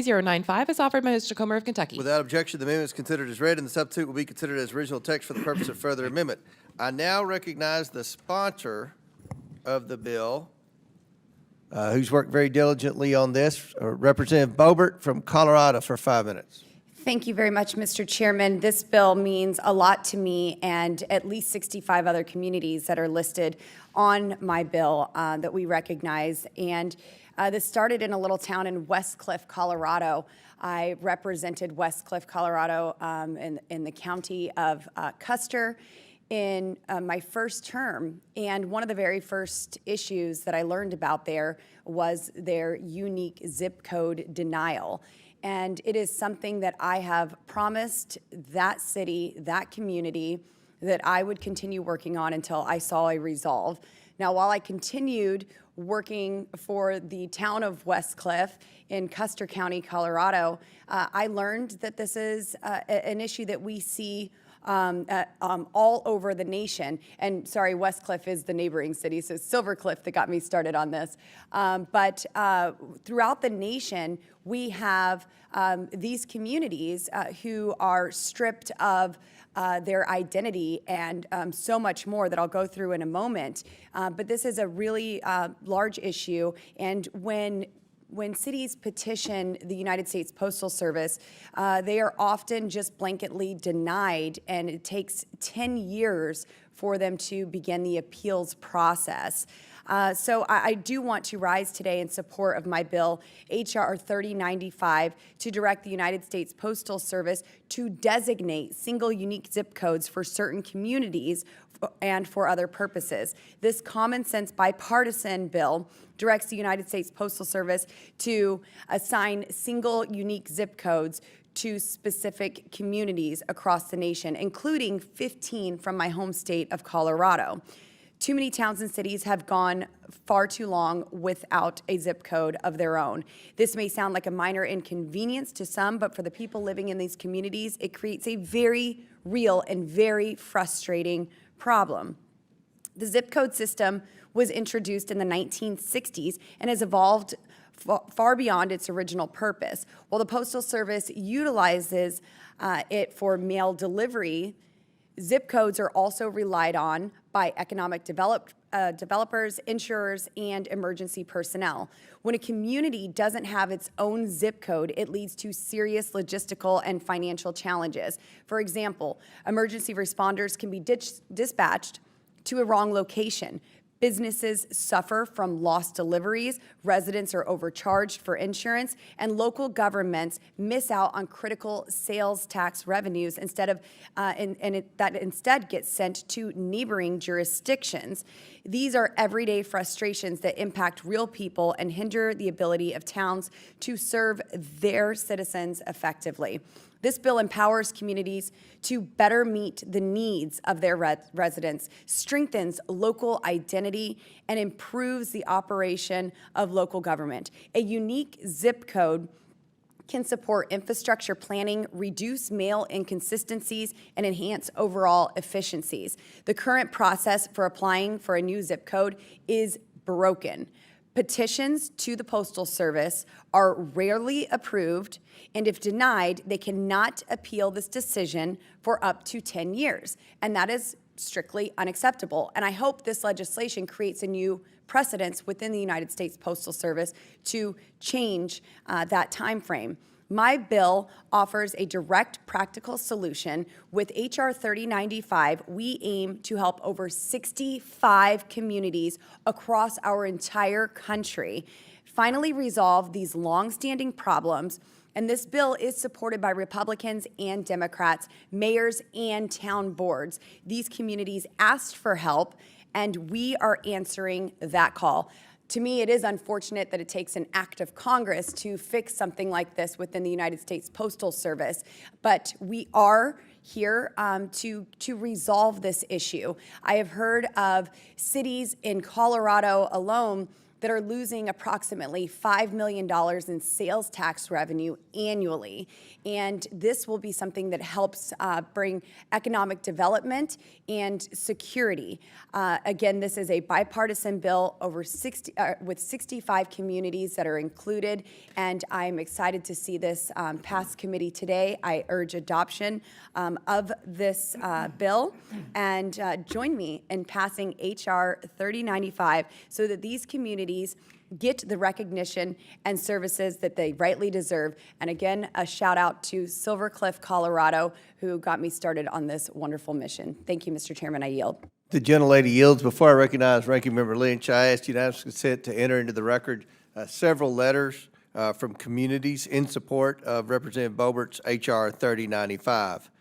095 is offered by Mr. Comer of Kentucky. Without objection, the amendment is considered as read, and the substitute will be considered as original text for the purpose of further amendment. I now recognize the sponsor of the bill, who's worked very diligently on this, Representative Boebert from Colorado, for 5 minutes. Thank you very much, Mr. Chairman. This bill means a lot to me and at least 65 other communities that are listed on my bill that we recognize. And this started in a little town in West Cliff, Colorado. I represented West Cliff, Colorado in the county of Custer in my first term. And one of the very first issues that I learned about there was their unique zip code denial. And it is something that I have promised that city, that community, that I would continue working on until I saw a resolve. Now, while I continued working for the town of West Cliff in Custer County, Colorado, I learned that this is an issue that we see all over the nation. And sorry, West Cliff is the neighboring city, so Silver Cliff that got me started on this. But throughout the nation, we have these communities who are stripped of their identity and so much more that I'll go through in a moment. But this is a really large issue, and when cities petition the United States Postal Service, they are often just blanketly denied, and it takes 10 years for them to begin the appeals process. So I do want to rise today in support of my bill, H.R. 3095, to direct the United States Postal Service to designate single unique zip codes for certain communities and for other purposes. This common sense bipartisan bill directs the United States Postal Service to assign single unique zip codes to specific communities across the nation, including 15 from my home state of Colorado. Too many towns and cities have gone far too long without a zip code of their own. This may sound like a minor inconvenience to some, but for the people living in these communities, it creates a very real and very frustrating problem. The zip code system was introduced in the 1960s and has evolved far beyond its original purpose. While the Postal Service utilizes it for mail delivery, zip codes are also relied on by economic developers, insurers, and emergency personnel. When a community doesn't have its own zip code, it leads to serious logistical and financial challenges. For example, emergency responders can be dispatched to a wrong location. Businesses suffer from lost deliveries, residents are overcharged for insurance, and local governments miss out on critical sales tax revenues that instead get sent to neighboring jurisdictions. These are everyday frustrations that impact real people and hinder the ability of towns to serve their citizens effectively. This bill empowers communities to better meet the needs of their residents, strengthens local identity, and improves the operation of local government. A unique zip code can support infrastructure planning, reduce mail inconsistencies, and enhance overall efficiencies. The current process for applying for a new zip code is broken. Petitions to the Postal Service are rarely approved, and if denied, they cannot appeal this decision for up to 10 years. And that is strictly unacceptable. And I hope this legislation creates a new precedence within the United States Postal Service to change that time frame. My bill offers a direct, practical solution. With H.R. 3095, we aim to help over 65 communities across our entire country finally resolve these long-standing problems. And this bill is supported by Republicans and Democrats, mayors and town boards. These communities asked for help, and we are answering that call. To me, it is unfortunate that it takes an act of Congress to fix something like this within the United States Postal Service, but we are here to resolve this issue. I have heard of cities in Colorado alone that are losing approximately $5 million in sales tax revenue annually. And this will be something that helps bring economic development and security. Again, this is a bipartisan bill over with 65 communities that are included, and I'm excited to see this pass committee today. I urge adoption of this bill, and join me in passing H.R. 3095 so that these communities get the recognition and services that they rightly deserve. And again, a shout out to Silver Cliff, Colorado, who got me started on this wonderful mission. Thank you, Mr. Chairman. I yield. The gentlelady yields. Before I recognize Ranking Member Lynch, I ask unanimous consent to enter into the record several letters from communities in support of Representative Boebert's H.R. 3095.